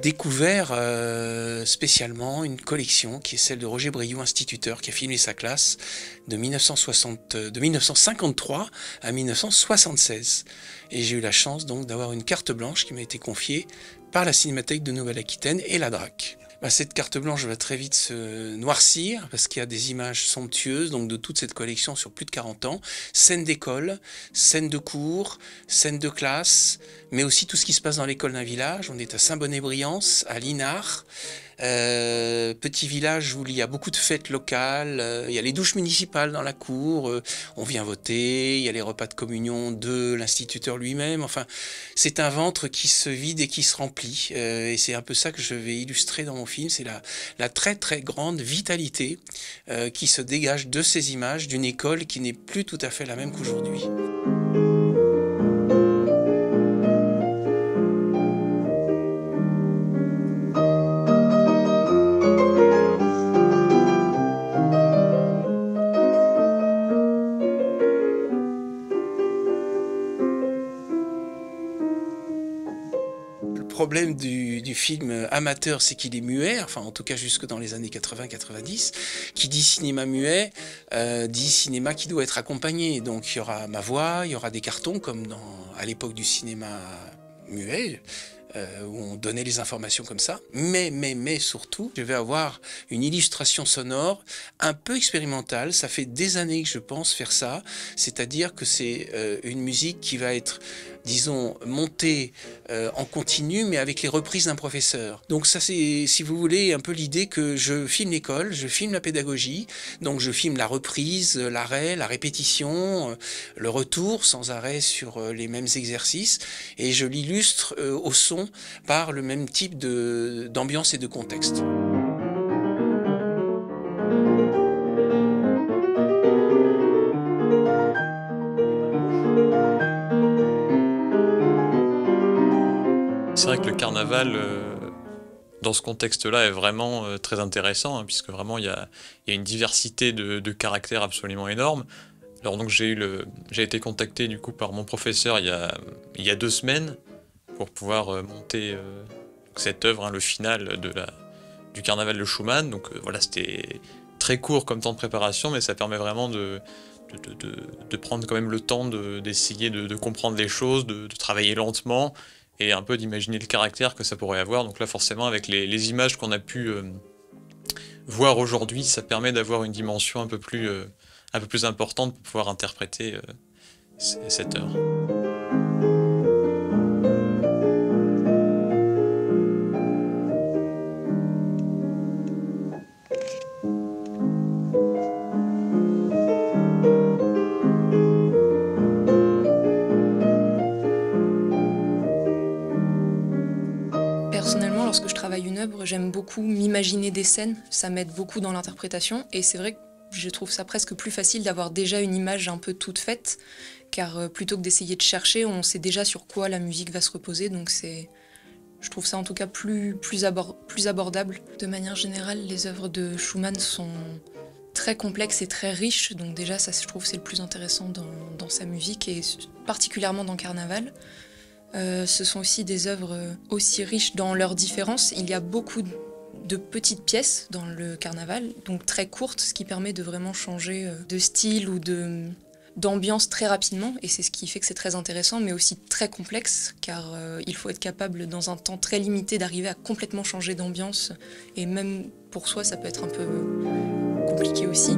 découvert spécialement une collection qui est celle de Roger Briou, instituteur, qui a filmé sa classe de 1953 à 1976. Et j'ai eu la chance donc d'avoir une carte blanche qui m'a été confiée par la Cinémathèque de Nouvelle-Aquitaine et la DRAC. Cette carte blanche va très vite se noircir parce qu'il y a des images somptueuses donc de toute cette collection sur plus de 40 ans. Scènes d'école, scènes de cours, scènes de classe, mais aussi tout ce qui se passe dans l'école d'un village. On est à Saint-Bonnet-Briance, à Linard. Petit village où il y a beaucoup de fêtes locales, il y a les douches municipales dans la cour, on vient voter, il y a les repas de communion de l'instituteur lui-même, enfin c'est un ventre qui se vide et qui se remplit, et c'est un peu ça que je vais illustrer dans mon film, c'est la très très grande vitalité qui se dégage de ces images d'une école qui n'est plus tout à fait la même qu'aujourd'hui. Le problème du film amateur, c'est qu'il est muet, enfin en tout cas jusque dans les années 80-90. Qui dit cinéma muet, dit cinéma qui doit être accompagné. Donc il y aura ma voix, il y aura des cartons comme à l'époque du cinéma muet, où on donnait les informations comme ça. Mais surtout, je vais avoir une illustration sonore un peu expérimentale. Ça fait des années que je pense faire ça. C'est-à-dire que c'est une musique qui va être, disons, montée en continu, mais avec les reprises d'un professeur. Donc ça, c'est, si vous voulez, un peu l'idée que je filme l'école, je filme la pédagogie, donc je filme la reprise, l'arrêt, la répétition, le retour sans arrêt sur les mêmes exercices, et je l'illustre au son par le même type d'ambiance et de contexte. C'est vrai que le carnaval, dans ce contexte-là, est vraiment très intéressant, hein, puisque vraiment il y a une diversité de caractères absolument énorme. Alors donc j'ai été contacté du coup par mon professeur il y a 2 semaines pour pouvoir monter cette œuvre, hein, le final du carnaval de Schumann. Donc voilà, c'était très court comme temps de préparation, mais ça permet vraiment de prendre quand même le temps d'essayer de comprendre les choses, de travailler lentement, et un peu d'imaginer le caractère que ça pourrait avoir. Donc là forcément avec les images qu'on a pu voir aujourd'hui, ça permet d'avoir une dimension un peu plus importante pour pouvoir interpréter cette œuvre. Personnellement, lorsque je travaille une œuvre, j'aime beaucoup m'imaginer des scènes, ça m'aide beaucoup dans l'interprétation, et c'est vrai que je trouve ça presque plus facile d'avoir déjà une image un peu toute faite, car plutôt que d'essayer de chercher, on sait déjà sur quoi la musique va se reposer, donc je trouve ça en tout cas plus abordable. De manière générale, les œuvres de Schumann sont très complexes et très riches, donc déjà ça je trouve c'est le plus intéressant dans sa musique, et particulièrement dans Carnaval. Ce sont aussi des œuvres aussi riches dans leurs différences. Il y a beaucoup de petites pièces dans le carnaval, donc très courtes, ce qui permet de vraiment changer de style ou d'ambiance très rapidement, et c'est ce qui fait que c'est très intéressant, mais aussi très complexe, car il faut être capable dans un temps très limité d'arriver à complètement changer d'ambiance, et même pour soi ça peut être un peu compliqué aussi.